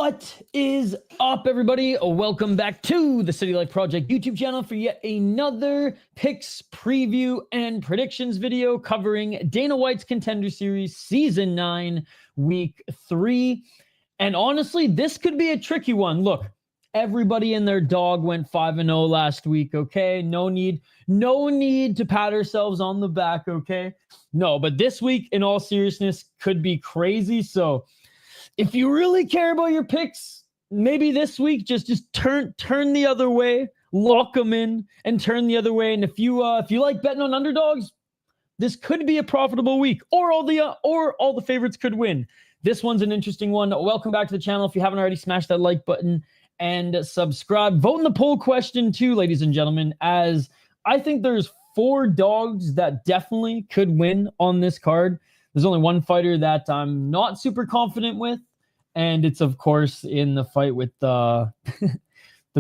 What is up, everybody? Welcome back to the City Life Project YouTube channel for yet another picks, preview, and predictions video covering Dana White's Contender Series Season 9, Week 3. And honestly, this could be a tricky one. Look, everybody and their dog went 5-0 last week, okay? No need to pat ourselves on the back, okay? No, but this week, in all seriousness, could be crazy, so if you really care about your picks, maybe this week just turn the other way, lock them in, and turn the other way. And if you like betting on underdogs, this could be a profitable week, or all the favorites could win. This one's an interesting one. Welcome back to the channel. If you haven't already, smash that like button and subscribe. Vote in the poll question too, ladies and gentlemen, as I think there's 4 dogs that definitely could win on this card. There's only one fighter that I'm not super confident with, and it's, of course, in the fight with the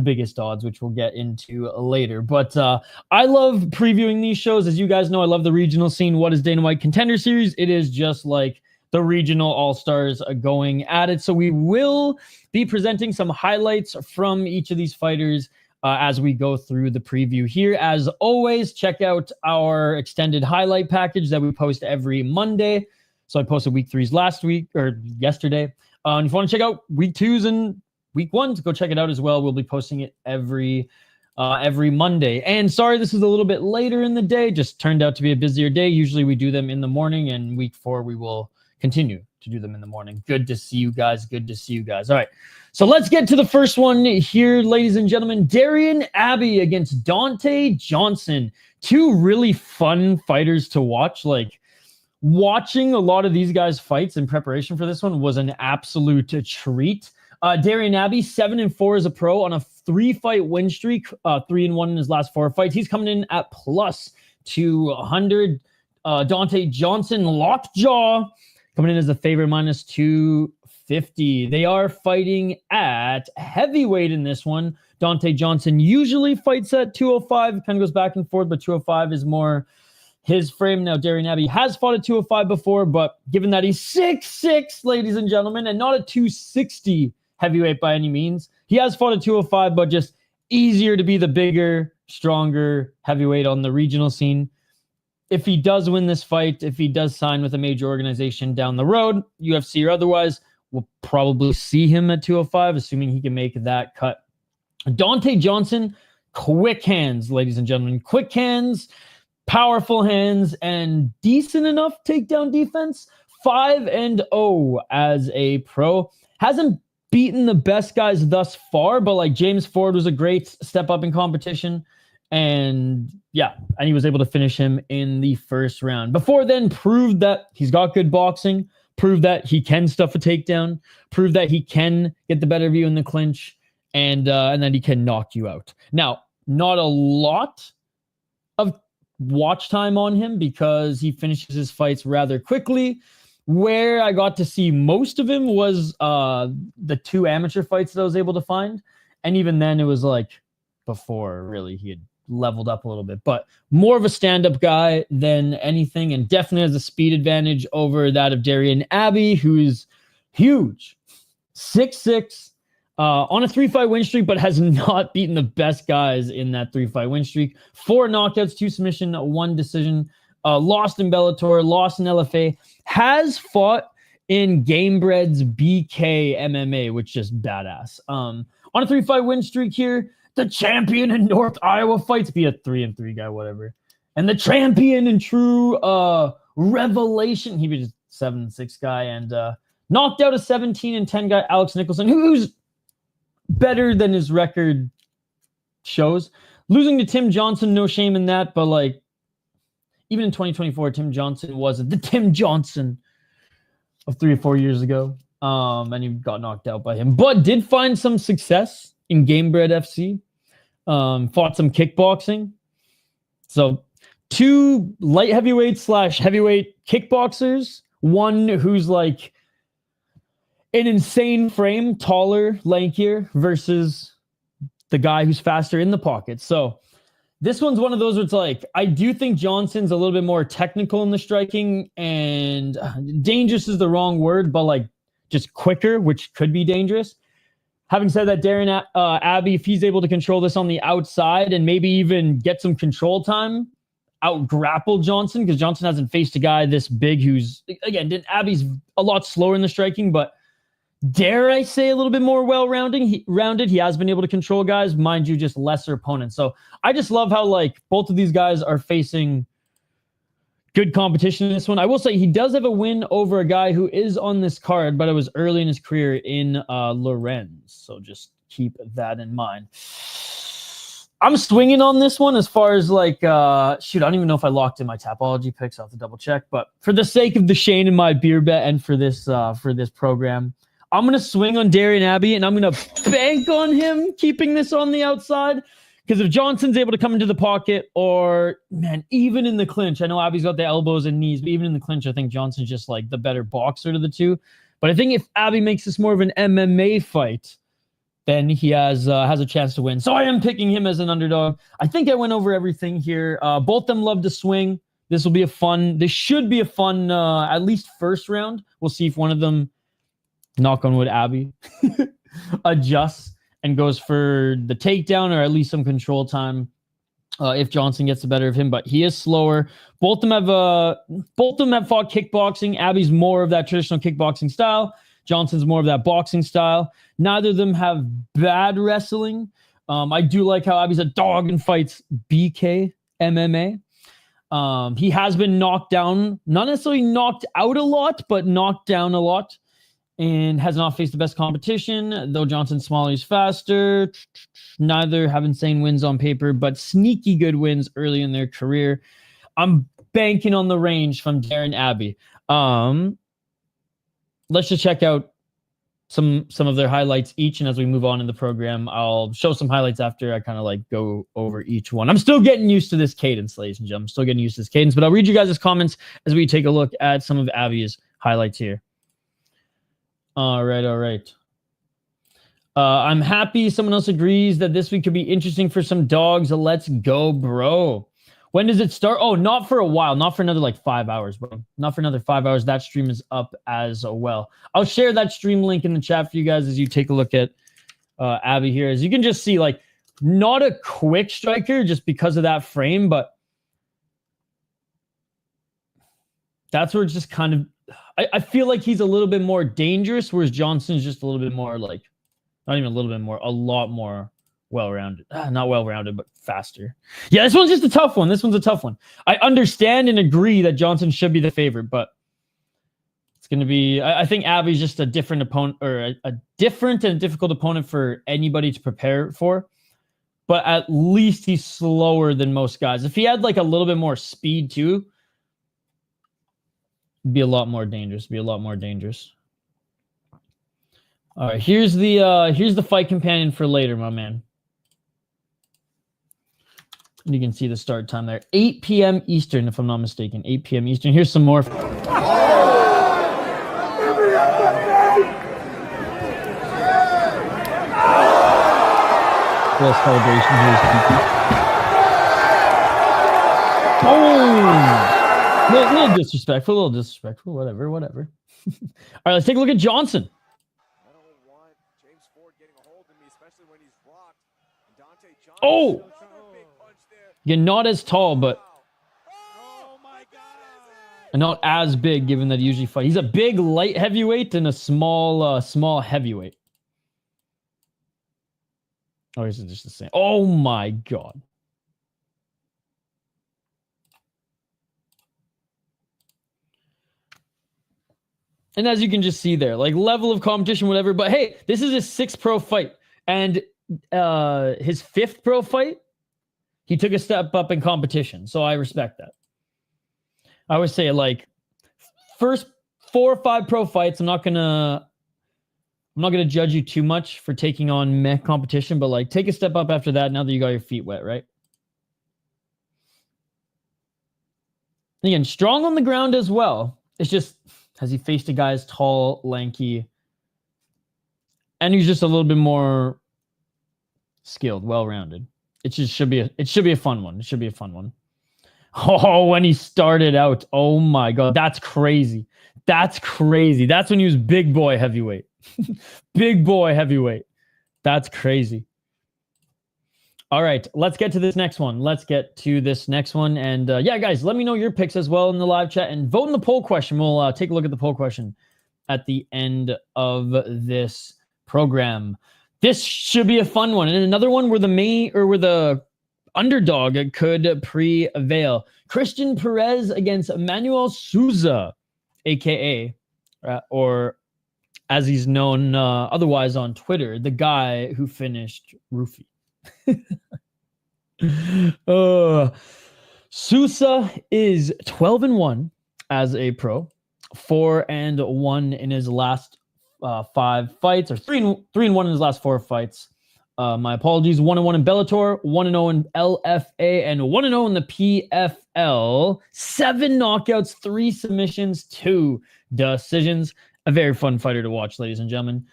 biggest odds, which we'll get into later. But I love previewing these shows. As you guys know, I love the regional scene. What is Dana White Contender Series? It is just like the regional all-stars going at it. So we will be presenting some highlights from each of these fighters as we go through the preview here. As always, check out our extended highlight package that we post every Monday. So I posted week 3's last week or yesterday. And if you want to check out week 2's and week 1's, go check it out as well. We'll be posting it every Monday. And sorry, this is a little bit later in the day. Just turned out to be a busier day. Usually we do them in the morning, and week 4 we will continue to do them in the morning. Good to see you guys. Good to see you guys. All right. So let's get to the first one here, ladies and gentlemen. Darion Abbey against Donte Johnson. 2 really fun fighters to watch. Like, watching a lot of these guys' fights in preparation for this one was an absolute treat. Darion Abbey, 7-4 as a pro on a 3-fight win streak, 3-1 in his last 4 fights. He's coming in at plus 200. Donte Johnson, lockjaw, coming in as a favorite, minus 250. They are fighting at heavyweight in this one. Donte Johnson usually fights at 205. Kind of goes back and forth, but 205 is more his frame. Now, Darion Abbey has fought at 205 before, but given that he's 6'6", ladies and gentlemen, and not a 260 heavyweight by any means, he has fought at 205, but just easier to be the bigger, stronger heavyweight on the regional scene. If he does win this fight, if he does sign with a major organization down the road, UFC or otherwise, we'll probably see him at 205, assuming he can make that cut. Donte Johnson, quick hands, ladies and gentlemen. Quick hands, powerful hands, and decent enough takedown defense. 5-0 as a pro. Hasn't beaten the best guys thus far, but like James Ford was a great step up in competition. And yeah, and he was able to finish him in the first round. Before then, proved that he's got good boxing, proved that he can stuff a takedown, proved that he can get the better of you in the clinch, and that he can knock you out. Now, not a lot of watch time on him because he finishes his fights rather quickly. Where I got to see most of him was the 2 amateur fights that I was able to find. And even then, it was like before really he had leveled up a little bit, but more of a stand-up guy than anything, and definitely has a speed advantage over that of Darion Abbey, who's huge, 6'6", on a 3-fight win streak, but has not beaten the best guys in that 3-fight win streak. 4 knockouts, 2 submission, 1 decision, lost in Bellator, lost in LFA, has fought in Gamebred's BK MMA, which is badass. On a 3-fight win streak here, the champion in North Iowa fights, be a 3-3 guy, whatever. And the champion in true revelation, he was a 7-6 guy, and knocked out a 17-10 guy, Alex Nicholson, who's better than his record shows. Losing to Tim Johnson, no shame in that, but like, even in 2024, Tim Johnson wasn't the Tim Johnson of 3 or 4 years ago. And he got knocked out by him, but did find some success in Gamebred FC, fought some kickboxing. So 2 light heavyweight / heavyweight kickboxers, one who's like an insane frame, taller, lankier, versus the guy who's faster in the pocket. So this one's one of those where it's like, I do think Johnson's a little bit more technical in the striking, and dangerous is the wrong word, but like just quicker, which could be dangerous. Having said that, Darion Abbey, if he's able to control this on the outside and maybe even get some control time, out grapple Johnson, because Johnson hasn't faced a guy this big who's, again, Abbey's a lot slower in the striking, but dare I say a little bit more well-rounded. He has been able to control guys, mind you, just lesser opponents. So I just love how like both of these guys are facing good competition in this one. I will say he does have a win over a guy who is on this card, but it was early in his career in Lorenz. So just keep that in mind. I'm swinging on this one as far as like, shoot, I don't even know if I locked in my Tapology picks. I'll have to double check. But for the sake of the Shane and my beer bet and for this program, I'm going to swing on Darion Abbey and I'm going to bank on him keeping this on the outside. Because if Johnson's able to come into the pocket or, man, even in the clinch, I know Abbey's got the elbows and knees, but even in the clinch, I think Johnson's just like the better boxer of the two. But I think if Abbey makes this more of an MMA fight, then he has a chance to win. So I am picking him as an underdog. I think I went over everything here. Both of them love to swing. This should be a fun, at least first round. We'll see if one of them, knock on wood, Abbey, adjusts and goes for the takedown or at least some control time if Johnson gets the better of him. But he is slower. Both of them have fought kickboxing. Abbey's more of that traditional kickboxing style. Johnson's more of that boxing style. Neither of them have bad wrestling. I do like how Abbey's a dog and fights BK MMA. He has been knocked down, not necessarily knocked out a lot, but knocked down a lot, and has not faced the best competition. Though Johnson's smaller, he's faster. Neither have insane wins on paper, but sneaky good wins early in their career. I'm banking on the range from Darion Abbey. Let's just check out some of their highlights each, and as we move on in the program, I'll show some highlights after I kind of like go over each one. I'm still getting used to this cadence, ladies and gentlemen. I'm still getting used to this cadence, but I'll read you guys' comments as we take a look at some of Abbey's highlights here. All right. I'm happy someone else agrees that this week could be interesting for some dogs. Let's go, bro. When does it start? Oh, not for a while. Not for another like 5 hours, bro. Not for another 5 hours. That stream is up as well. I'll share that stream link in the chat for you guys as you take a look at Abbey here. As you can just see, like, not a quick striker just because of that frame, but that's where it's just kind of... I feel like he's a little bit more dangerous, whereas Johnson's just a little bit more like... Not even a little bit more, a lot more well-rounded. Not well-rounded, but faster. Yeah, this one's just a tough one. This one's a tough one. I understand and agree that Johnson should be the favorite, but it's going to be... I think Abbey's just a different opponent, or a different and difficult opponent for anybody to prepare for. But at least he's slower than most guys. If he had like a little bit more speed too, it'd be a lot more dangerous. All right, here's the fight companion for later, my man. You can see the start time there. 8 p.m. Eastern, if I'm not mistaken. 8 p.m. Eastern. Here's some more. Close celebration here. Oh! A little disrespectful, whatever. All right, let's take a look at Johnson. Oh! You're not as tall, but not as big, given that he usually fights. He's a big light heavyweight and a small heavyweight. Oh, is it just the same? Oh my God. And as you can just see there, like level of competition, whatever. But hey, this is his 6th pro fight. And his 5th pro fight, he took a step up in competition. So I respect that. I would say like first 4 or 5 pro fights, I'm not gonna judge you too much for taking on meh competition, but like take a step up after that now that you got your feet wet, right? Again, strong on the ground as well. It's just, has he faced a guy as tall, lanky, and he's just a little bit more skilled, well-rounded. It should be a fun one. It should be a fun one. Oh, when he started out, oh my God, that's crazy. That's when he was big boy heavyweight. Big boy heavyweight. That's crazy. All right, let's get to this next one. And yeah, guys, let me know your picks as well in the live chat and vote in the poll question. We'll take a look at the poll question at the end of this program. This should be a fun one. And another one where the underdog could prevail. Cristian Pérez against Manuel Sousa, aka, or as he's known otherwise on Twitter, the guy who finished Roofy. Sousa is 12-1 as a pro, 4-1 in his last 5 fights, or 3-1 in his last 4 fights. My apologies. 1-1 in Bellator, 1-0 in LFA, and 1-0 in the PFL. 7 knockouts, 3 submissions, 2 decisions. A very fun fighter to watch, ladies and gentlemen.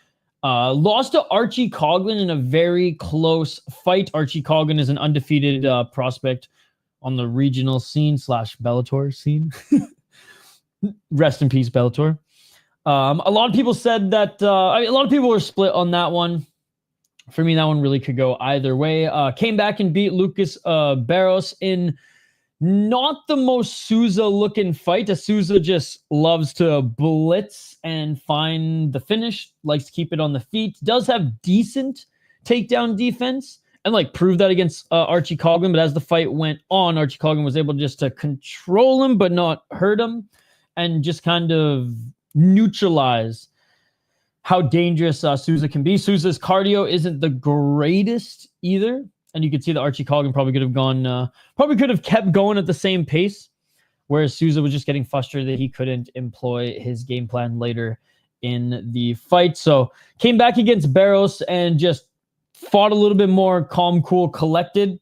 Lost to Archie Coughlin in a very close fight. Archie Coughlin is an undefeated prospect on the regional scene / Bellator scene. Rest in peace, Bellator. A lot of people said that... a lot of people were split on that one. For me, that one really could go either way. Came back and beat Lucas Barros in not the most Sousa-looking fight. Sousa just loves to blitz and find the finish, likes to keep it on the feet, does have decent takedown defense, and proved that against Archie Coughlin. But as the fight went on, Archie Coughlin was able just to control him but not hurt him, and just kind of neutralize how dangerous Sousa can be. Sousa's cardio isn't the greatest either. And you could see that Archie Coughlin probably could have kept going at the same pace, whereas Sousa was just getting frustrated that he couldn't employ his game plan later in the fight. So came back against Barros and just fought a little bit more calm, cool, collected,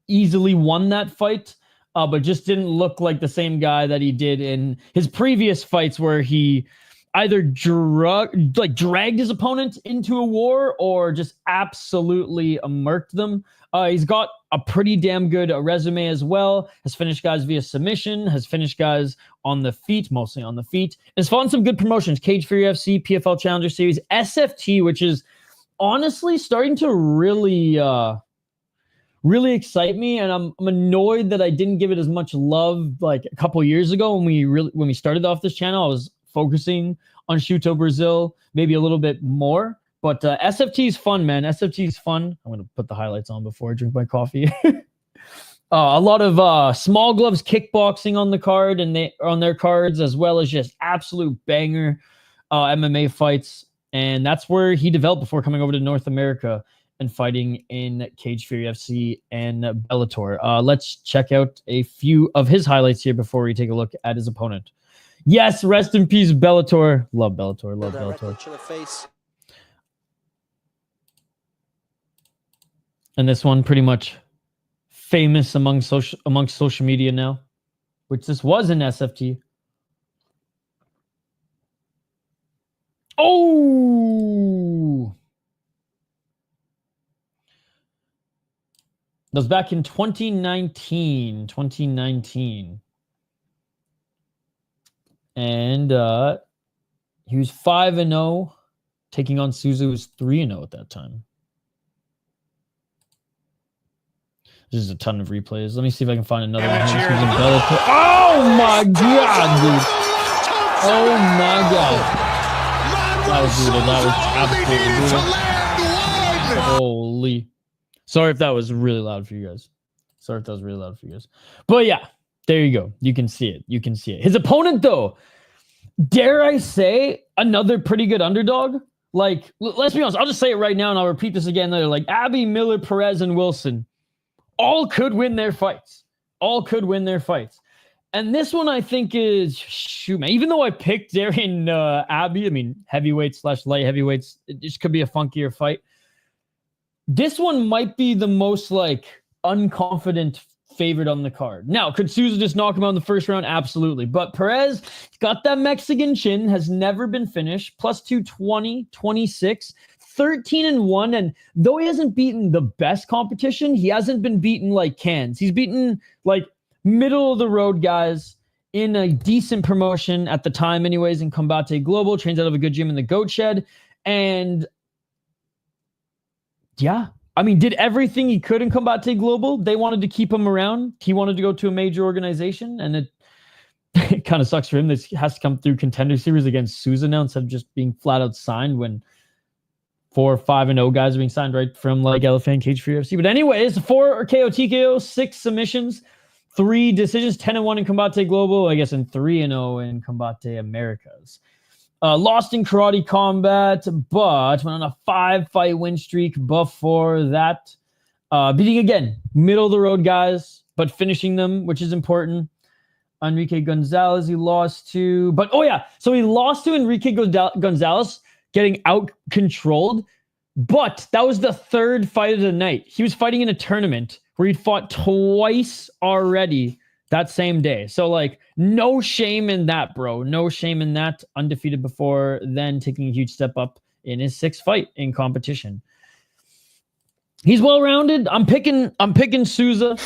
easily won that fight, but just didn't look like the same guy that he did in his previous fights, where he either dragged his opponent into a war or just absolutely murked them. He's got a pretty damn good resume as well. Has finished guys via submission, has finished guys on the feet, mostly on the feet. Has fought in some good promotions: Cage Fury FC, PFL Challenger Series, SFT, which is honestly starting to really excite me. And I'm annoyed that I didn't give it as much love a couple years ago when we started off this channel. I was focusing on Shuto Brazil maybe a little bit more, but SFT is fun, man. SFT is fun. I'm gonna put the highlights on before I drink my coffee. A lot of small gloves kickboxing on the card, and on their cards, as well as just absolute banger MMA fights. And that's where he developed before coming over to North America and fighting in Cage Fury FC and Bellator. Let's check out a few of his highlights here before we take a look at his opponent. Yes, rest in peace, Bellator. Love Bellator. Love Bellator. And this one pretty much famous amongst social media now, which this was in SFT. Oh! That was back in 2019. And he was 5-0, taking on Sousa, who was 3-0 at that time. There's a ton of replays. Let me see if I can find another one. Oh my god, dude! Oh my god! That was brutal. That was absolutely brutal. Holy! Sorry if that was really loud for you guys. But yeah. There you go. You can see it. His opponent, though, dare I say, another pretty good underdog. Let's be honest. I'll just say it right now, and I'll repeat this again later. Abbey, Miller, Pérez, and Wilson all could win their fights. And this one, I think, is... Shoot, man. Even though I picked Darion Abbey, heavyweight / light heavyweights, it just could be a funkier fight. This one might be the most, unconfident favorite on the card. Now, could Sousa just knock him out in the first round? Absolutely. But Pérez got that Mexican chin, has never been finished, plus 220, 26, 13-1. And though he hasn't beaten the best competition, he hasn't been beaten like cans. He's beaten middle of the road guys in a decent promotion at the time anyways, in Combate Global, trains out of a good gym in the Goat Shed. And Yeah. I mean, did everything he could in Combate Global. They wanted to keep him around. He wanted to go to a major organization, and it kind of sucks for him. This has to come through Contender Series against Sousa now instead of just being flat out signed when 4, 5-0 guys are being signed right from like Elephant Cage for UFC. But anyways, 4 KO TKO, 6 submissions, 3 decisions, 10-1 in Combate Global, I guess, and 3-0 in Combate Americas. Lost in Karate Combat, but went on a 5-fight win streak before that. Beating again, middle of the road guys, but finishing them, which is important. Enrique Gonzalez he lost to, but so he lost to Enrique Gonzalez, getting out-controlled, but that was the 3rd fight of the night. He was fighting in a tournament where he'd fought twice already that same day. So, like, no shame in that, bro. No shame in that. Undefeated before then, taking a huge step up in his 6th fight in competition. He's well-rounded. I'm picking Sousa.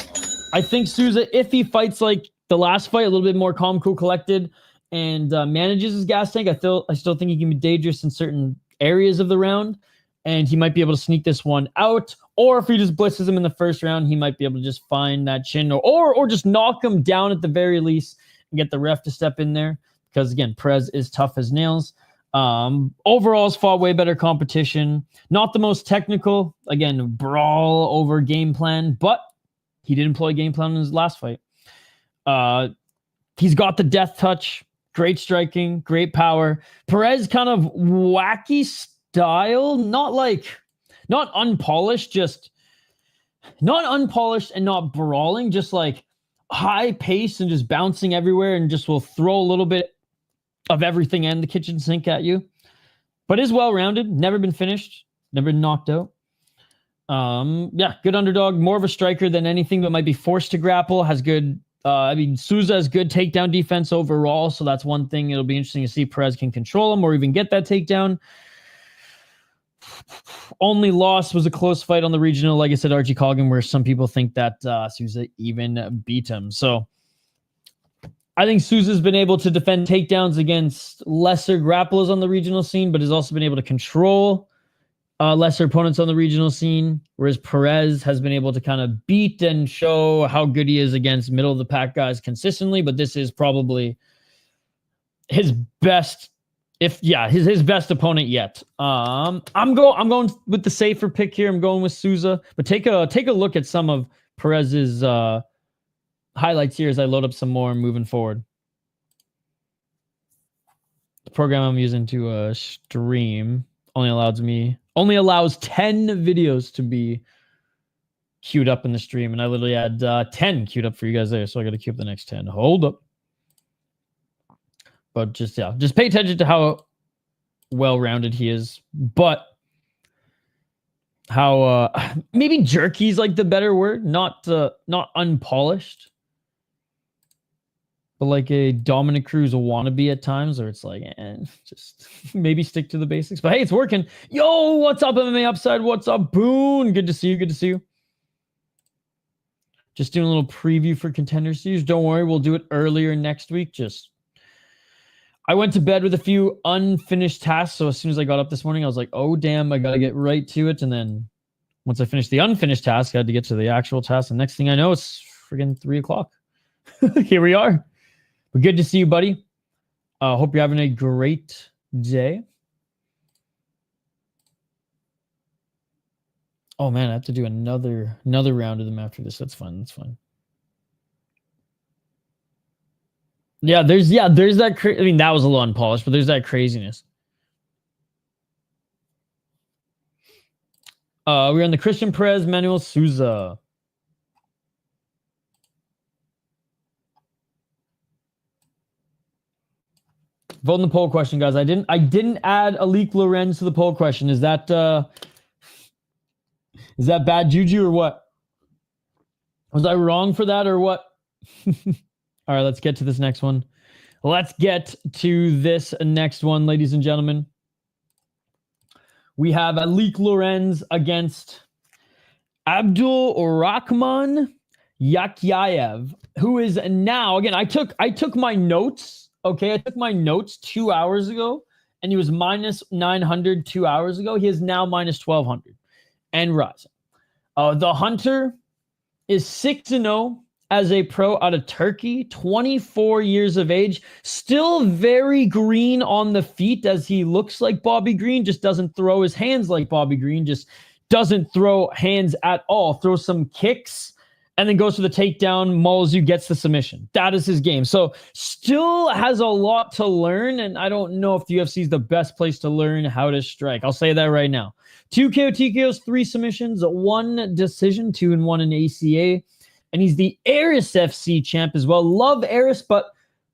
I think Sousa, if he fights like the last fight, a little bit more calm, cool, collected, and manages his gas tank, I still think he can be dangerous in certain areas of the round, and he might be able to sneak this one out. Or if he just blitzes him in the first round, he might be able to just find that chin, or just knock him down at the very least and get the ref to step in there. Because again, Pérez is tough as nails. Overall, has fought way better competition. Not the most technical. Again, brawl over game plan, but he did employ game plan in his last fight. He's got the death touch. Great striking, great power. Pérez kind of wacky style, not unpolished, not unpolished and not brawling, just like high pace and just bouncing everywhere and just will throw a little bit of everything and the kitchen sink at you. But is well-rounded, never been finished, never been knocked out. Good underdog, more of a striker than anything, but might be forced to grapple, has good Sousa has good takedown defense overall, so that's one thing. It'll be interesting to see Pérez can control him or even get that takedown. Only loss was a close fight on the regional, like I said, Archie Coggin, where some people think that Sousa even beat him. So I think Sousa's been able to defend takedowns against lesser grapplers on the regional scene, but has also been able to control lesser opponents on the regional scene, whereas Pérez has been able to kind of beat and show how good he is against middle of the pack guys consistently. But this is probably his best, his best opponent yet. I'm going with the safer pick here. I'm going with Sousa, but take a look at some of Pérez's highlights here as I load up some more moving forward. The program I'm using to stream only allows 10 videos to be queued up in the stream, and I literally had 10 queued up for you guys there, so I got to queue up the next 10. Hold up. But just pay attention to how well-rounded he is, but how maybe jerky is like the better word, not unpolished, but like a Dominic Cruz wannabe at times, or it's like, just maybe stick to the basics. But hey, it's working. Yo, what's up, MMA Upside? What's up, Boone? Good to see you. Good to see you. Just doing a little preview for Contender Series. Don't worry, we'll do it earlier next week. I went to bed with a few unfinished tasks, so as soon as I got up this morning, I was like, oh, damn, I got to get right to it. And then once I finished the unfinished task, I had to get to the actual task. And next thing I know, it's friggin' 3 o'clock. Here we are. But good to see you, buddy. Hope you're having a great day. Oh, man, I have to do another round of them after this. That's fun. That's fun. Yeah, there's that. I mean, that was a little unpolished, but there's that craziness. We're on the Cristian Pérez, Manoel Sousa. Vote in the poll question, guys. I didn't add Alik Lorenz to the poll question. Is that bad juju or what? Was I wrong for that or what? All right, let's get to this next one. Let's get to this next one, ladies and gentlemen. We have Alik Lorenz against Abdulrakhman Yakhyaev, who is now, again, I took my notes, okay? I took my notes 2 hours ago, and he was minus 900 2 hours ago. He is now minus 1,200. and rising. The Hunter is 6-0 as a pro out of Turkey, 24 years of age, still very green on the feet as he looks like Bobby Green, just doesn't throw his hands like Bobby Green, just doesn't throw hands at all, throws some kicks, and then goes for the takedown, mauls you, gets the submission. That is his game. So still has a lot to learn, and I don't know if the UFC is the best place to learn how to strike. I'll say that right now. 2 KO TKOs, 3 submissions, 1 decision, 2 and 1 in ACA. And he's the Aris FC champ as well. Love Aris, but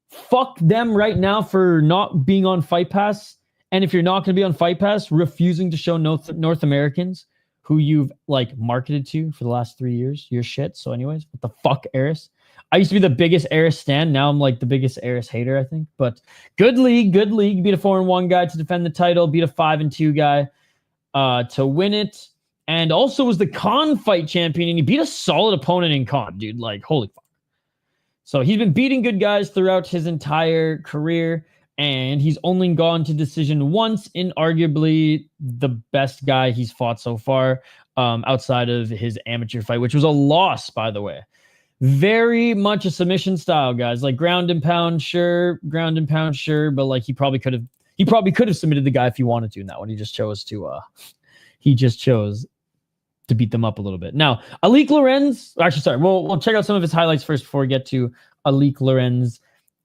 fuck them right now for not being on Fight Pass. And if you're not going to be on Fight Pass, refusing to show North Americans who you've like marketed to for the last 3 years, your shit. So anyways, what the fuck, Aris? I used to be the biggest Aris stan. Now I'm like the biggest Aris hater, I think. But good league, good league. Beat a 4-1 guy to defend the title. Beat a 5-2 guy to win it. And also was the Con fight champion, and he beat a solid opponent in Con, dude. Like, holy fuck. So he's been beating good guys throughout his entire career, and he's only gone to decision once in arguably the best guy he's fought so far, outside of his amateur fight, which was a loss, by the way. Very much a submission style, guys. Like ground and pound, sure, but like he probably could have submitted the guy if he wanted to in that one. He just chose to beat them up a little bit. Now, Alik Lorenz, actually, sorry, we'll check out some of his highlights first before we get to Alik Lorenz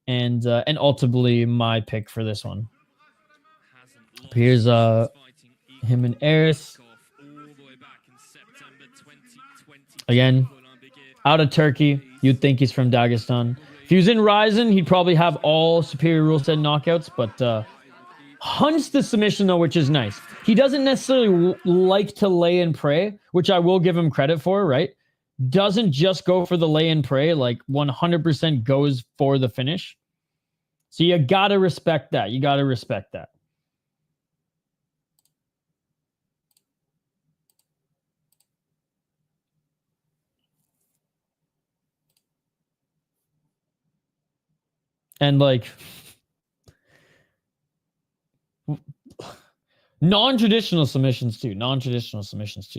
and ultimately my pick for this one. Here's him and Aris. Again, out of Turkey. You'd think he's from Dagestan. If he was in Ryzen, he'd probably have all superior rule set knockouts, but hunts the submission though, which is nice. He doesn't necessarily like to lay and pray, which I will give him credit for, right? Doesn't just go for the lay and pray, like 100% goes for the finish. So you gotta respect that. You gotta respect that. And like non-traditional submissions too.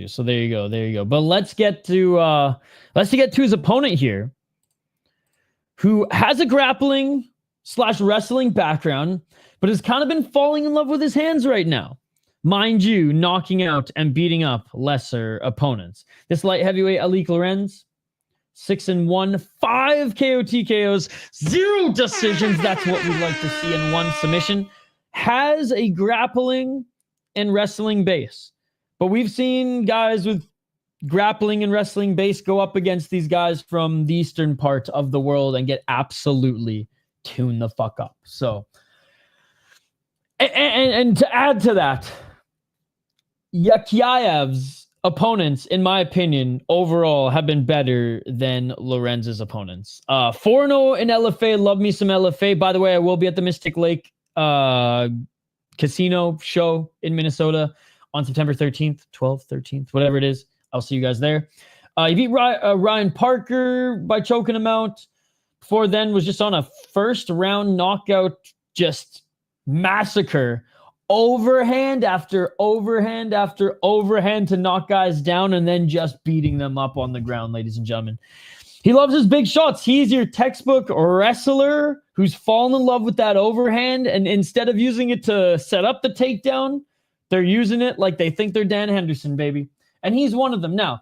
So there you go. But let's get to his opponent here, who has a grappling/wrestling background, but has kind of been falling in love with his hands right now. Mind you, knocking out and beating up lesser opponents. This light heavyweight, Alik Lorenz, 6-1, 5 KO TKOs, 0 decisions. That's what we'd like to see in 1 submission. Has a grappling and wrestling base. But we've seen guys with grappling and wrestling base go up against these guys from the eastern part of the world and get absolutely tuned the fuck up. So, and to add to that, Yakhyaev's opponents, in my opinion, overall have been better than Lorenz's opponents. 4-0 in LFA. Love me some LFA. By the way, I will be at the Mystic Lake casino show in Minnesota on September 13th, 12th, 13th, whatever it is. I'll see you guys there. He beat Ryan Parker by choking him out. Before then was just on a first round knockout, just massacre. Overhand after overhand after overhand to knock guys down and then just beating them up on the ground, ladies and gentlemen. He loves his big shots. He's your textbook wrestler who's fallen in love with that overhand, and instead of using it to set up the takedown, they're using it like they think they're Dan Henderson, baby. And he's one of them. Now,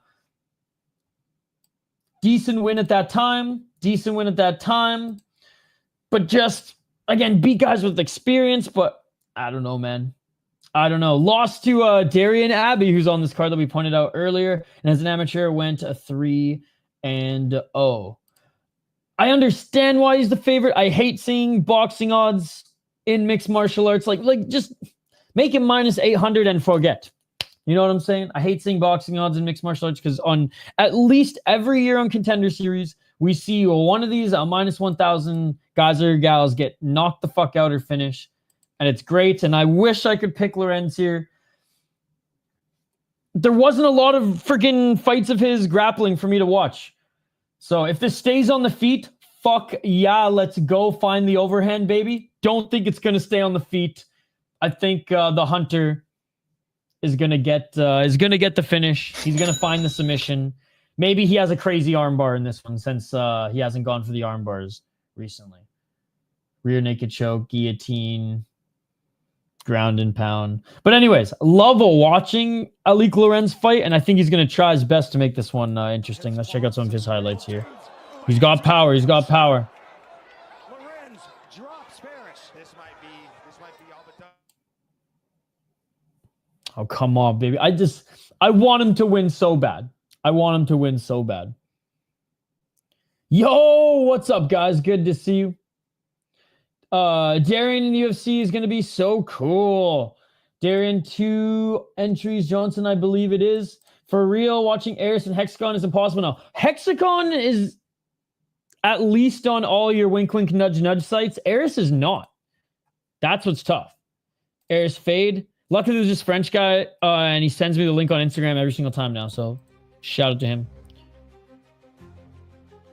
decent win at that time, but just, again, beat guys with experience, but I don't know, man. I don't know. Lost to Darion Abbey, who's on this card that we pointed out earlier, and as an amateur went a 3-0. I understand why he's the favorite. I hate seeing boxing odds in mixed martial arts. Like just make it -800 and forget. You know what I'm saying? I hate seeing boxing odds in mixed martial arts because on at least every year on Contender Series, we see one of these -1,000 guys or gals get knocked the fuck out or finish. And it's great. And I wish I could pick Lorenz here. There wasn't a lot of freaking fights of his grappling for me to watch. So if this stays on the feet, fuck yeah, let's go find the overhand, baby. Don't think it's going to stay on the feet. I think the Hunter is gonna get the finish. He's gonna find the submission. Maybe he has a crazy armbar in this one since he hasn't gone for the arm bars recently. Rear naked choke, guillotine, ground and pound. But anyways, love watching Alik Lorenz fight, and I think he's going to try his best to make this one interesting. Let's check out some of his highlights here. He's got power. He's got power. Lorenz drops Pérez. This might be all but done. Oh, come on, baby. I want him to win so bad. I want him to win so bad. Yo, what's up, guys? Good to see you. Darion in the UFC is going to be so cool. Darion, 2 entries. Johnson, I believe it is. For real, watching Eris and Hexagon is impossible now. Hexagon is at least on all your wink, wink, nudge, nudge sites. Eris is not. That's what's tough. Eris Fade. Luckily, there's this French guy, and he sends me the link on Instagram every single time now, so shout out to him.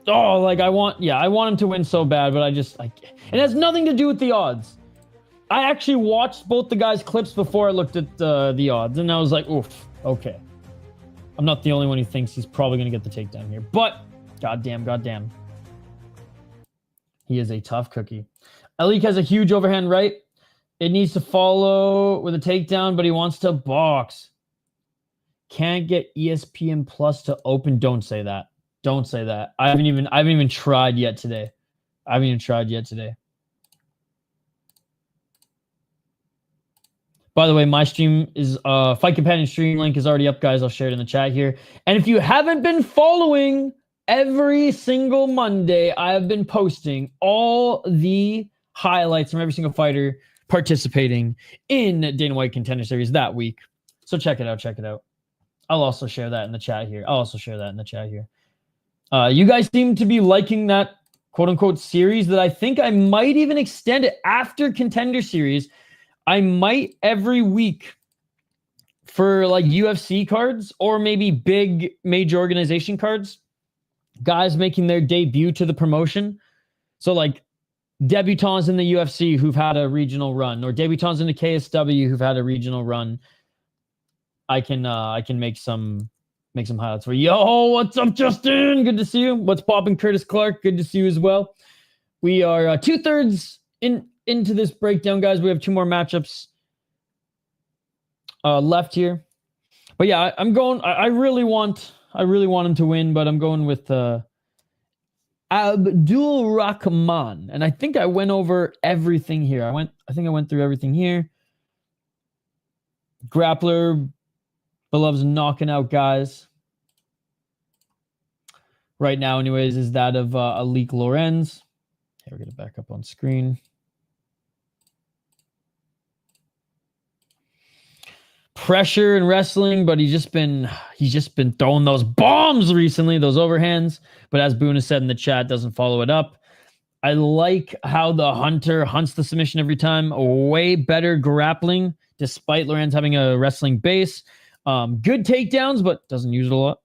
Oh, like I want him to win so bad, but it has nothing to do with the odds. I actually watched both the guys' clips before I looked at the odds, and I was like, oof, okay. I'm not the only one who thinks he's probably going to get the takedown here, but goddamn. He is a tough cookie. Alik has a huge overhand right. It needs to follow with a takedown, but he wants to box. Can't get ESPN Plus to open. Don't say that. Don't say that. I haven't even tried yet today. By the way, my stream is Fight Companion stream link is already up, guys. I'll share it in the chat here. And if you haven't been following, every single Monday, I have been posting all the highlights from every single fighter participating in Dana White Contender Series that week. So check it out. I'll also share that in the chat here. You guys seem to be liking that quote-unquote series that I think I might even extend it after Contender Series. I might every week for like UFC cards or maybe big major organization cards, guys making their debut to the promotion. So like debutants in the UFC who've had a regional run, or debutants in the KSW who've had a regional run. I can make some highlights for you. Yo, what's up, Justin? Good to see you. What's popping, Curtis Clark? Good to see you as well. We are 2/3 into this breakdown, guys. We have 2 more matchups left here. But yeah, I'm going. I really want him to win, but I'm going with Abdulrakhman, and I think I went over everything here. I think I went through everything here. Grappler, but loves knocking out guys. Right now, anyways, is that of Alik Lorenz. Here, we're gonna back up on screen. Pressure and wrestling, but he's just been throwing those bombs recently, those overhands. But as Boone has said in the chat, doesn't follow it up. I like how the Hunter hunts the submission every time. Way better grappling, despite Lorenz having a wrestling base. Good takedowns, but doesn't use it a lot.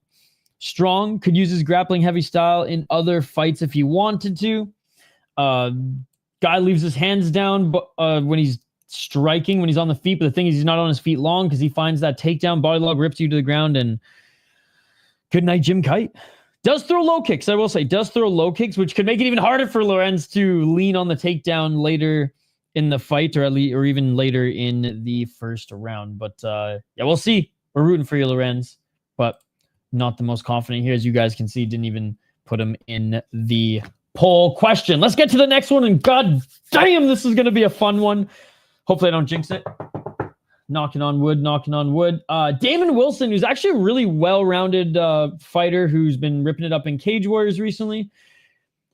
Strong, could use his grappling heavy style in other fights if he wanted to. Guy leaves his hands down when he's striking, when he's on the feet, but the thing is he's not on his feet long because he finds that takedown, body log, rips you to the ground, and good night, Jim Kite. Does throw low kicks, I will say. Does throw low kicks, which could make it even harder for Lorenz to lean on the takedown later in the fight, or even later in the first round. But yeah, we'll see. We're rooting for you, Lorenz, but not the most confident here. As you guys can see, didn't even put him in the poll question. Let's get to the next one, and god damn, this is going to be a fun one. Hopefully I don't jinx it. Knocking on wood. Damon Wilson, who's actually a really well-rounded fighter who's been ripping it up in Cage Warriors recently,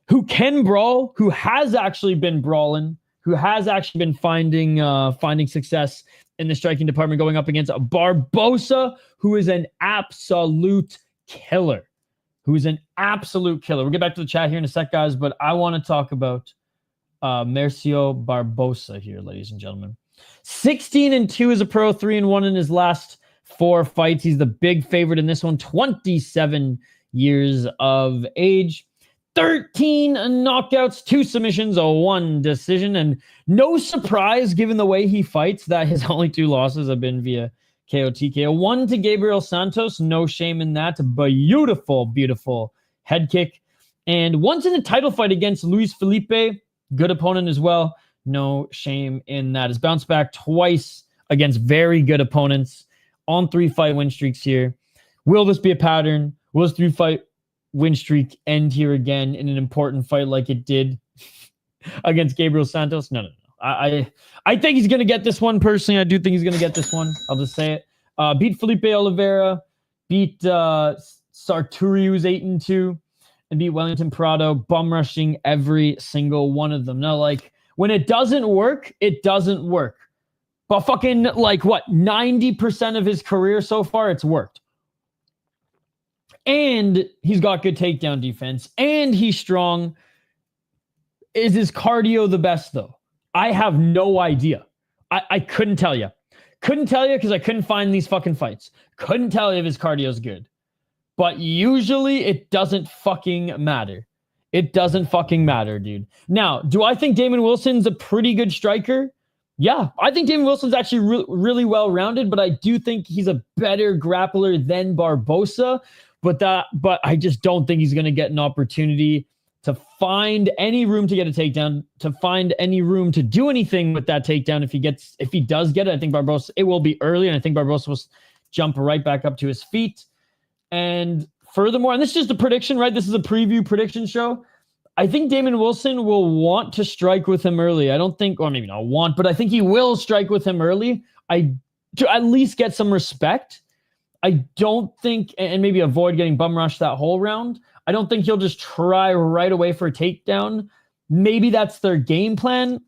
who can brawl, who has actually been brawling, who has actually been finding success in the striking department, going up against Barbosa, who is an absolute killer. We'll get back to the chat here in a sec, guys, but I want to talk about Márcio Barbosa here, ladies and gentlemen. 16-2 as a pro, 3-1 in his last 4 fights. He's the big favorite in this one. 27 years of age. 13 knockouts, 2 submissions, 1 decision. And no surprise, given the way he fights, that his only 2 losses have been via KO TKO. 1 to Gabriel Santos. No shame in that. Beautiful, beautiful head kick. And 1 in the title fight against Luis Felipe. Good opponent as well. No shame in that. Has bounced back twice against very good opponents on 3-fight win streaks here. Will this be a pattern? Will this 3-fight win streak end here again in an important fight like it did against Gabriel Santos? No. I think he's going to get this one personally. I do think he's going to get this one. I'll just say it. Beat Felipe Oliveira. Beat Sarturi, who's 8-2. And beat Wellington Prado. Bum rushing every single one of them. Now, like, when it doesn't work, it doesn't work. But fucking, like, what, 90% of his career so far, it's worked. And he's got good takedown defense. And he's strong. Is his cardio the best, though? I have no idea. I couldn't tell you. Couldn't tell you because I couldn't find these fucking fights. Couldn't tell you if his cardio's good. But usually it doesn't fucking matter. It doesn't fucking matter, dude. Now, do I think Damon Wilson's a pretty good striker? Yeah, I think Damon Wilson's actually really well-rounded, but I do think he's a better grappler than Barbosa. But I just don't think he's going to get an opportunity to find any room to get a takedown, to find any room to do anything with that takedown. If he does get it, I think Barbosa, it will be early, and I think Barbosa will jump right back up to his feet. And furthermore, and this is just a prediction, right? This is a preview prediction show. I think Damon Wilson will want to strike with him early. I don't think, or maybe not want, but I think he will strike with him early. To at least get some respect. I don't think, and maybe avoid getting bum rushed that whole round. I don't think he'll just try right away for a takedown. Maybe that's their game plan.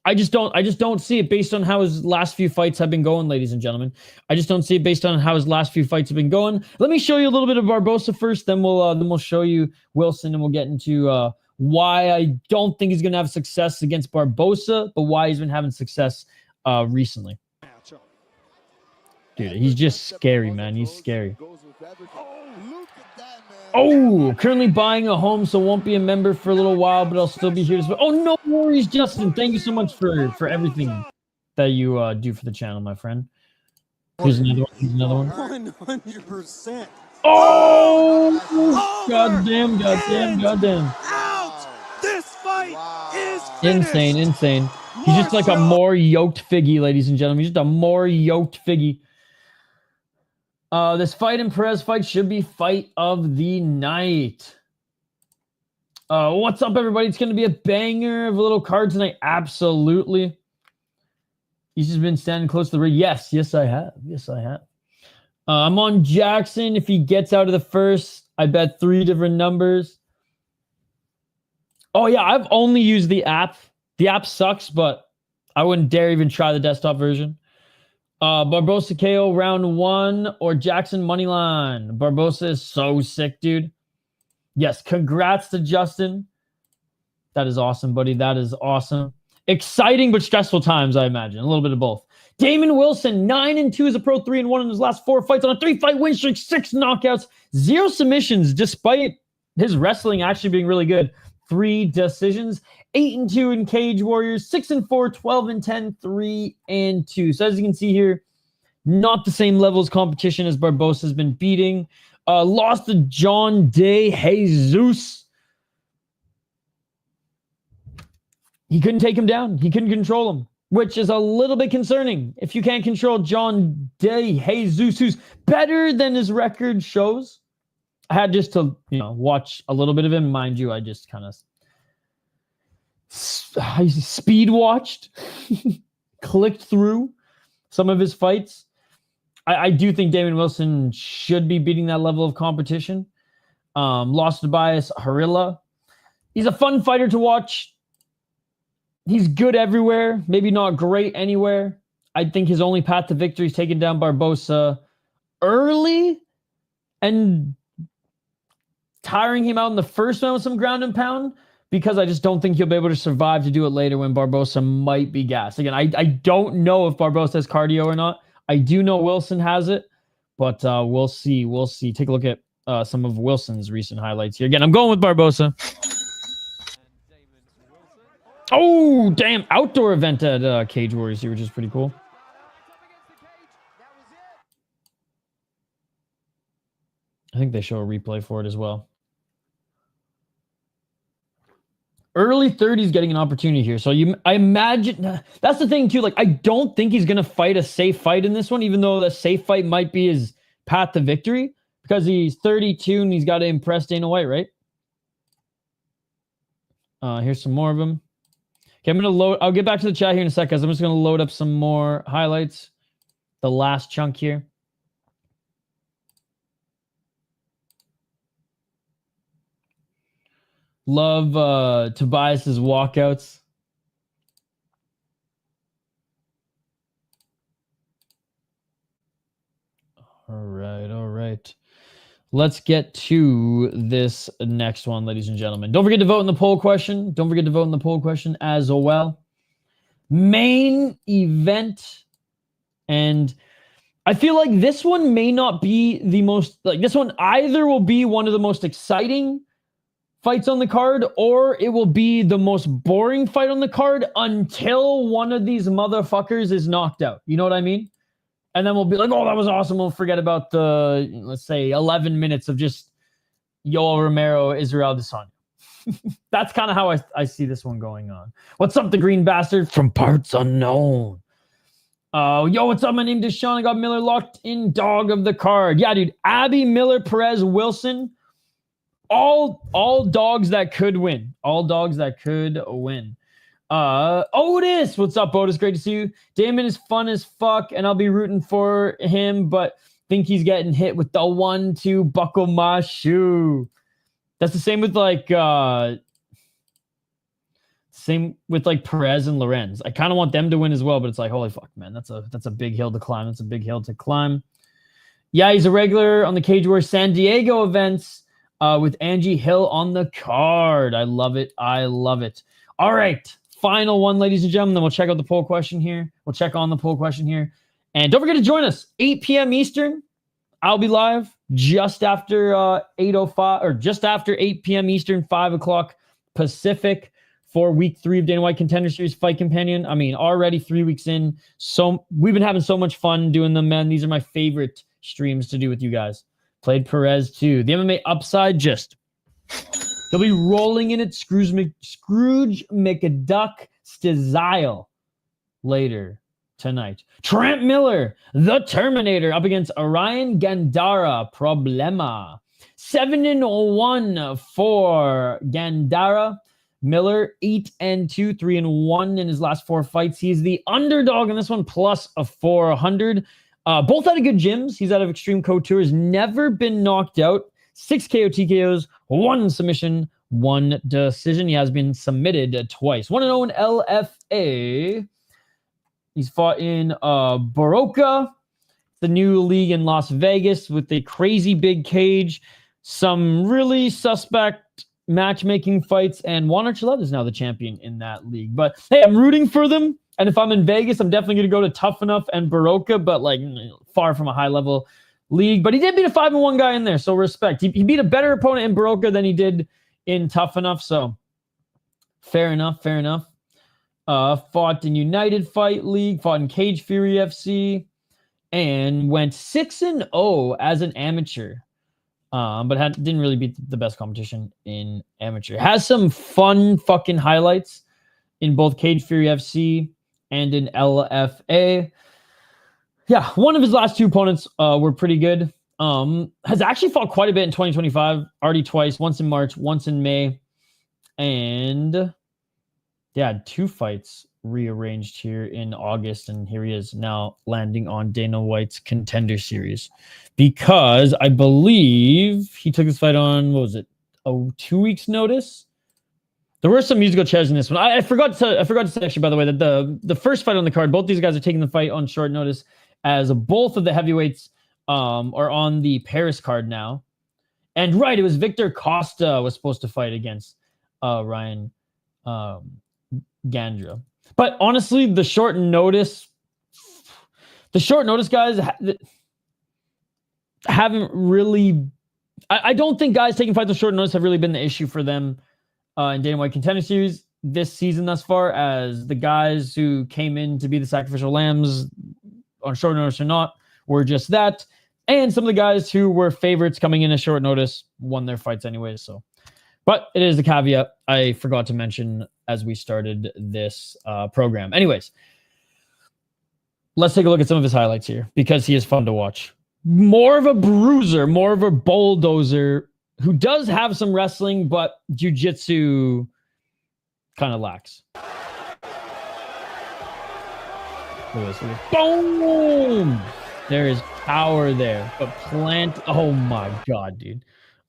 I just don't see it based on how his last few fights have been going, ladies and gentlemen. I just don't see it based on how his last few fights have been going. Let me show you a little bit of Barbosa first, then we'll show you Wilson, and we'll get into why I don't think he's going to have success against Barbosa, but why he's been having success recently. Dude, he's just scary, man. He's scary. Oh, currently buying a home, so won't be a member for a little while, but I'll still be here. Oh, no worries, Justin. Thank you so much for everything that you do for the channel, my friend. Here's another one. Here's another one. 100%. Oh, goddamn. Out! This fight is finished. Insane. He's just like a more yoked figgy, ladies and gentlemen. He's just a more yoked figgy. This fight and Pérez fight should be fight of the night. What's up, everybody? It's going to be a banger of a little card tonight. Absolutely. He's just been standing close to the ring. Yes, I have. I'm on Jackson. If he gets out of the first, I bet 3 different numbers. Oh, yeah, I've only used the app. The app sucks, but I wouldn't dare even try the desktop version. Barbosa KO round 1 or Jackson moneyline. Barbosa is so sick, dude. Yes, congrats to Justin. That is awesome, buddy. That is awesome. Exciting but stressful times, I imagine. A little bit of both. Damon Wilson, 9-2 as a pro, 3-1 in his last 4 fights on a 3-fight win streak, 6 knockouts, 0 submissions, despite his wrestling actually being really good. 3 decisions, 8-2 in Cage Warriors, 6-4, 12-10, 3-2. So as you can see here, not the same levels competition as Barbosa has been beating. Lost to John De Jesus. He couldn't take him down. He couldn't control him, which is a little bit concerning. If you can't control John De Jesus, who's better than his record shows. I had just to, watch a little bit of him. Mind you, I just kind of speed watched, clicked through some of his fights. I do think Damon Wilson should be beating that level of competition. Lost to Tobias Harila. He's a fun fighter to watch. He's good everywhere, maybe not great anywhere. I think his only path to victory is taking down Barbosa early and tiring him out in the first round with some ground and pound, because I just don't think he'll be able to survive to do it later when Barbosa might be gassed. Again, I don't know if Barbosa has cardio or not. I do know Wilson has it, but we'll see. We'll see. Take a look at some of Wilson's recent highlights here. Again, I'm going with Barbosa. Oh, damn. Outdoor event at Cage Warriors here, which is pretty cool. I think they show a replay for it as well. Early 30s getting an opportunity here. So I imagine that's the thing too. Like, I don't think he's going to fight a safe fight in this one, even though the safe fight might be his path to victory, because he's 32 and he's got to impress Dana White, right? Here's some more of them. Okay, I'm going to load. I'll get back to the chat here in a sec, guys. I'm just going to load up some more highlights. The last chunk here. Love Tobias's walkouts. All right. Let's get to this next one, ladies and gentlemen. Don't forget to vote in the poll question. As well. Main event. And I feel like this one may not be the most... Like, this one either will be one of the most exciting fights on the card, or it will be the most boring fight on the card until one of these motherfuckers is knocked out. You know what I mean? And then we'll be like, oh, that was awesome. We'll forget about the, let's say, 11 minutes of just Yoel Romero, Israel Adesanya. That's kind of how I see this one going on. What's up, the green bastard from parts unknown? Yo, what's up? My name is Deshaun. I got Miller locked in dog of the card. Yeah, dude. Abbey, Miller, Perez, Wilson. All dogs that could win. Otis, what's up, Otis? Great to see you. Damon is fun as fuck, and I'll be rooting for him, but think he's getting hit with the 1-2 buckle my shoe. That's the same with like Perez and Lorenz. I kind of want them to win as well, but it's like, holy fuck, man, that's a big hill to climb. Yeah, he's a regular on the Cage Warriors San Diego events. With Angie Hill on the card. I love it. All right. Final one, ladies and gentlemen. Then we'll check out the poll question here. And don't forget to join us. 8 p.m. Eastern. I'll be live just after 8:05 or just after 8 p.m. Eastern, 5 o'clock Pacific for week 3 of Dana White Contender Series Fight Companion. I mean, already 3 weeks in. So we've been having so much fun doing them, man. These are my favorite streams to do with you guys. Played Perez too. The MMA upside, just they'll be rolling in it. Scrooge McDuck style later tonight. Trent Miller, the Terminator, up against Orion Gandara. Problema. 7-1 for Gandara. Miller 8-2, 3-1 in his last 4 fights. He's the underdog in this one, plus a 400. Both out of good gyms. He's out of Extreme Couture. Never been knocked out. 6 KO TKOs, 1 submission, 1 decision. He has been submitted twice. 1-0 in LFA. He's fought in Baroka, the new league in Las Vegas with a crazy big cage. Some really suspect matchmaking fights. And Juan Archuleta is now the champion in that league. But hey, I'm rooting for them. And if I'm in Vegas, I'm definitely going to go to Tough Enough and Baroka, but like far from a high-level league. But he did beat a 5-1 guy in there, so respect. He beat a better opponent in Baroka than he did in Tough Enough, so fair enough. Fought in United Fight League, fought in Cage Fury FC, and went 6-0 as an amateur. But didn't really beat the best competition in amateur. Has some fun fucking highlights in both Cage Fury FC and in LFA. Yeah, one of his last 2 opponents were pretty good. Has actually fought quite a bit in 2025, already twice, once in March, once in May. And yeah, 2 fights rearranged here in August, and here he is now landing on Dana White's Contender Series. Because I believe he took this fight on, 2 weeks notice? There were some musical chairs in this one. I forgot to say, actually, by the way, that the first fight on the card, both these guys are taking the fight on short notice, as both of the heavyweights are on the Pérez card now. And right, it was Victor Costa was supposed to fight against Ryan Gandra. But honestly, the short notice guys haven't really... I don't think guys taking fights on short notice have really been the issue for them in Dana White Contender Series this season thus far, as the guys who came in to be the sacrificial lambs on short notice or not were just that. And some of the guys who were favorites coming in at short notice won their fights anyways. So, but it is a caveat I forgot to mention as we started this program. Anyways, let's take a look at some of his highlights here because he is fun to watch. More of a bruiser, more of a bulldozer who does have some wrestling, but jiu-jitsu kind of lacks. Look at this. Boom! There is power there. But plant... Oh, my God, dude.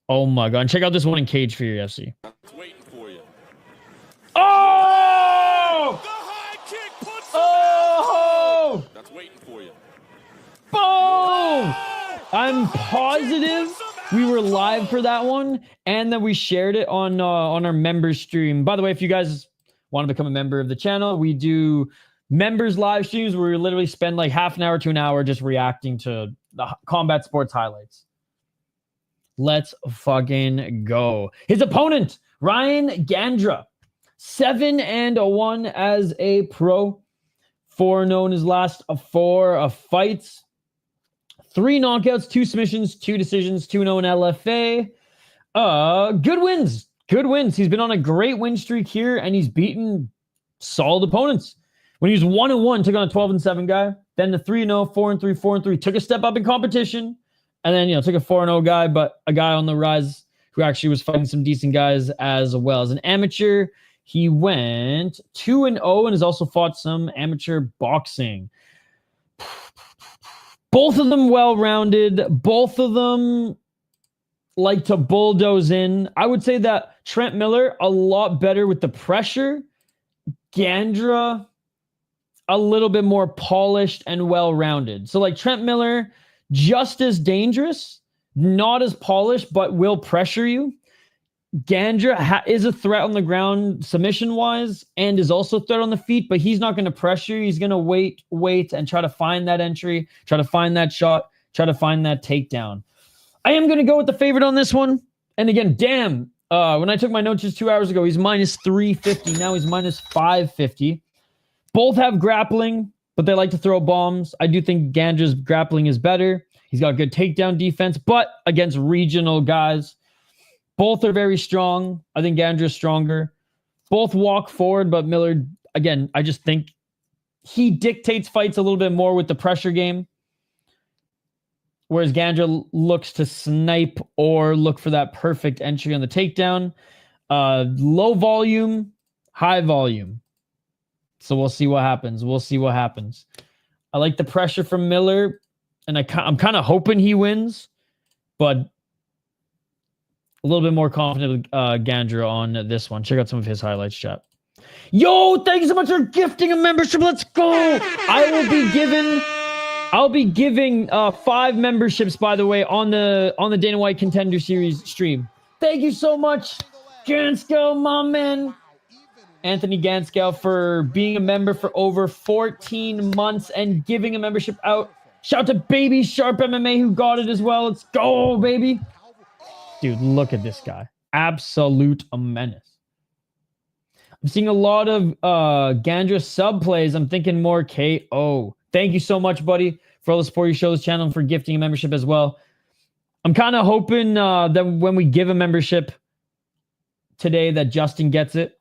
Oh, my God. And check out this one in Cage for your FC. Waiting for you. Oh! The high kick puts Oh! That's waiting for you. Boom! I'm positive we were live for that one, and then we shared it on our members stream. By the way, if you guys want to become a member of the channel, we do members live streams where we literally spend like half an hour to an hour just reacting to the combat sports highlights. Let's fucking go. His opponent, Ryan Gandra, 7-1 as a pro, 4-0 in his last 4 fights. 3 knockouts, 2 submissions, 2 decisions, 2-0 in LFA. Good wins. Good wins. He's been on a great win streak here, and he's beaten solid opponents. When he was 1-1, took on a 12-7 guy. Then the 3-0, 4-3, 4-3. Took a step up in competition. And then, took a 4-0 guy, but a guy on the rise who actually was fighting some decent guys as well. As an amateur, he went 2-0 and has also fought some amateur boxing. Both of them well-rounded. Both of them like to bulldoze in. I would say that Trent Miller, a lot better with the pressure. Gandra, a little bit more polished and well-rounded. So like Trent Miller, just as dangerous, not as polished, but will pressure you. Gandra is a threat on the ground submission-wise and is also a threat on the feet, but he's not going to pressure you. He's going to wait, and try to find that entry, try to find that shot, try to find that takedown. I am going to go with the favorite on this one. And again, damn, when I took my notes just 2 hours ago, he's minus 350. Now he's minus 550. Both have grappling, but they like to throw bombs. I do think Gandra's grappling is better. He's got good takedown defense, but against regional guys, both are very strong. I think Gandra's stronger. Both walk forward, but Miller, again, I just think he dictates fights a little bit more with the pressure game, whereas Gandra looks to snipe or look for that perfect entry on the takedown. Low volume, high volume. So we'll see what happens. We'll see what happens. I like the pressure from Miller, and I'm kind of hoping he wins, but a little bit more confident with Gandra on this one. Check out some of his highlights, chat. Yo, thank you so much for gifting a membership. Let's go. I'll be giving 5 memberships, by the way, on the Dana White Contender Series stream. Thank you so much, Ganskow, my man. Anthony Ganskow, for being a member for over 14 months and giving a membership out. Shout out to Baby Sharp MMA who got it as well. Let's go, baby. Dude, look at this guy. Absolute menace. I'm seeing a lot of Gandra sub plays. I'm thinking more KO. Thank you so much, buddy, for all the support you show this channel and for gifting a membership as well. I'm kind of hoping that when we give a membership today that Justin gets it.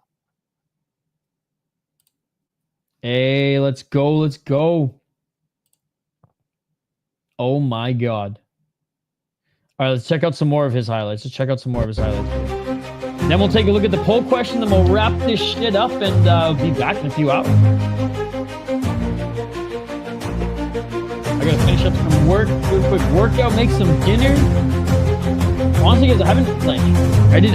Hey, let's go. Let's go. Oh, my God. All right, let's check out some more of his highlights. Then we'll take a look at the poll question, then we'll wrap this shit up and be back in a few hours. I gotta finish up some work, do a quick workout, make some dinner. Honestly, guys, I haven't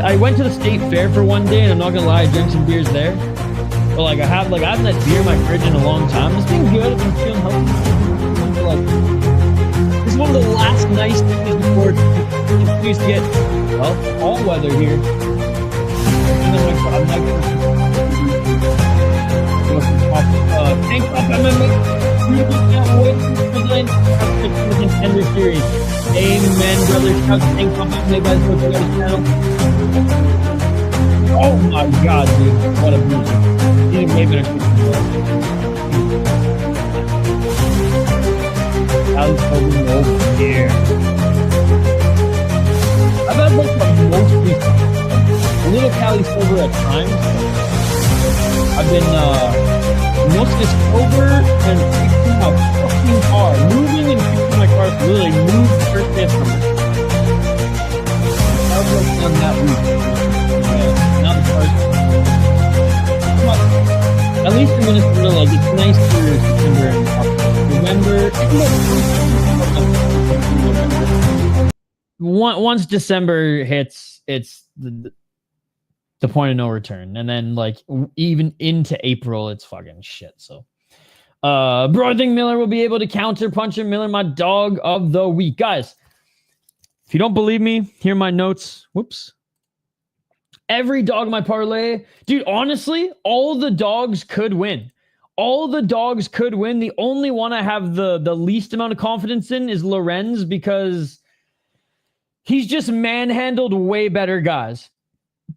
I went to the state fair for one day, and I'm not gonna lie, I drank some beers there. But I haven't that beer in my fridge in a long time. It's been good. I've been feeling healthy. This is one of the last nice things before it's used to get, well, all weather here. And then I'm not tank top MMA. Really can't wait for the Contender Series. Amen, brother. Shout out to Tank Top MMA, guys. Go check out his channel. Oh my God, dude. What a beauty. He's way better. How's over here? entirely sober at times. I've been mostly sober and fixing my fucking car. Moving and fixing my car. Literally moved the first day of summer. I've done that week. Now the car's at least in Minnesota, like, it's nice for September and November. Once December hits, it's the point of no return. And then, like, even into April, it's fucking shit. So, bro, I think Miller will be able to counter Puncher Miller, my dog of the week. Guys, if you don't believe me, here are my notes. Whoops. Every dog in my parlay, dude, honestly, all the dogs could win. All the dogs could win. The only one I have the least amount of confidence in is Lorenz, because he's just manhandled way better guys.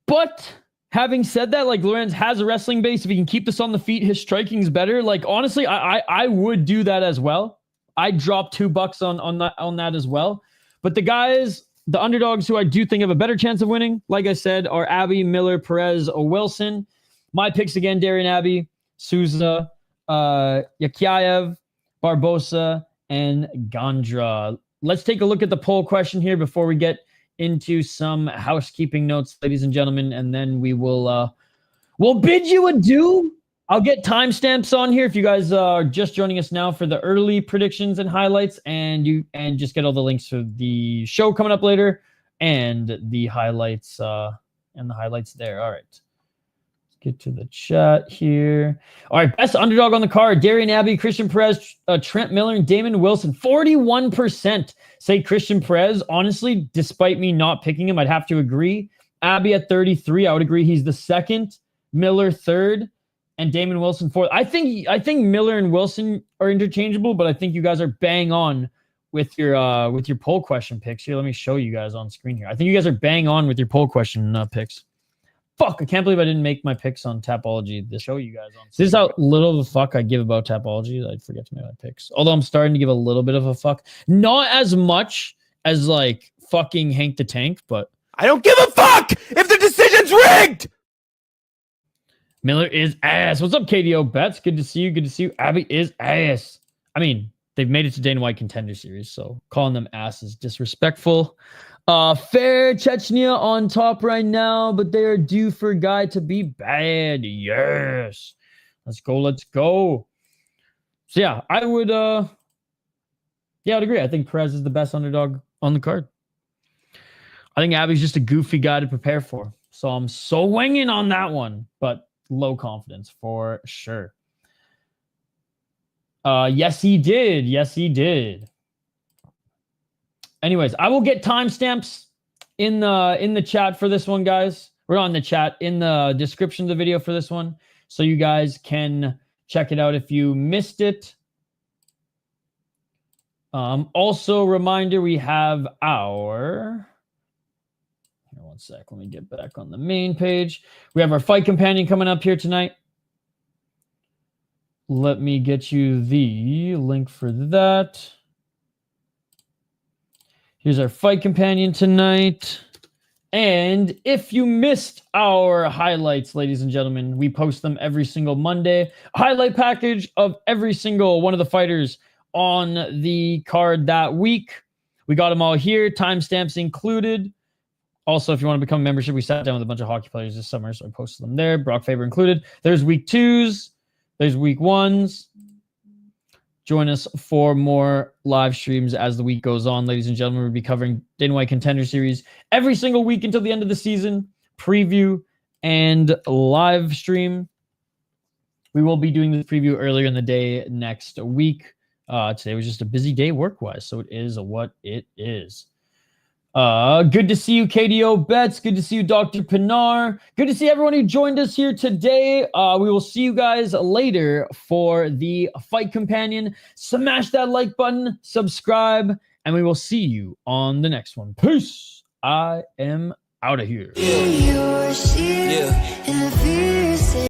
But having said that, like, Lorenz has a wrestling base. If he can keep this on the feet, his striking's better. Like, honestly, I would do that as well. I'd drop $2 on that as well. But the guys, the underdogs who I do think have a better chance of winning, like I said, are Abbey, Miller, Pérez, or Wilson. My picks again, Darion, Abbey, Sousa, Yakhyaev, Barbosa, and Gandra. Let's take a look at the poll question here before we get into some housekeeping notes, ladies and gentlemen, and then we will we'll bid you adieu. I'll get timestamps on here if you guys are just joining us now for the early predictions and highlights, and just get all the links for the show coming up later and the highlights there. All right. Let's get to the chat here. All right, best underdog on the card: Darion, Abbey, Cristian Pérez, Trent Miller, and Damon Wilson. 41% say Cristian Pérez. Honestly, despite me not picking him, I'd have to agree. Abbey at 33, I would agree he's the second. Miller third. And Damon Wilson fourth. I think Miller and Wilson are interchangeable, but I think you guys are bang on with your poll question picks. Here, let me show you guys on screen here. I think you guys are bang on with your poll question picks. Fuck, I can't believe I didn't make my picks on Tapology to show you guys on. This is how little of a fuck I give about Tapology. I forget to make my picks. Although I'm starting to give a little bit of a fuck. Not as much as, like, fucking Hank the Tank, but I don't give a fuck if the decision's rigged! Miller is ass. What's up, KDO Bets? Good to see you. Good to see you. Abbey is ass. I mean, they've made it to Dana White Contender Series, so calling them ass is disrespectful. Fair Chechnya on top right now, but they are due for a guy to be bad. Yes. Let's go. Let's go. So, yeah, I would I'd agree. I think Pérez is the best underdog on the card. I think Abbey's just a goofy guy to prepare for. So I'm so winging on that one, but low confidence for sure. Yes, he did. Yes, he did. Anyways, I will get timestamps in the chat for this one, guys. We're on the chat in the description of the video for this one, so you guys can check it out if you missed it. Also, reminder, we have our... One sec. Let me get back on the main page. We have our fight companion coming up here tonight. Let me get you the link for that. Here's our fight companion tonight. And if you missed our highlights, ladies and gentlemen, we post them every single Monday. A highlight package of every single one of the fighters on the card that week. We got them all here. Timestamps included. Also, if you want to become a membership, we sat down with a bunch of hockey players this summer, so I posted them there. Brock Faber included. There's week 2s. There's week 1s. Join us for more live streams as the week goes on, ladies and gentlemen. We'll be covering Dana White Contender Series every single week until the end of the season. Preview and live stream. We will be doing the preview earlier in the day next week. Today was just a busy day work-wise, so it is what it is. Good to see you, KDO Bets. Good to see you, Dr. Pinar. Good to see everyone who joined us here today. We will see you guys later for the fight companion. Smash that like button, subscribe, and we will see you on the next one. Peace. I am out of here. Yeah.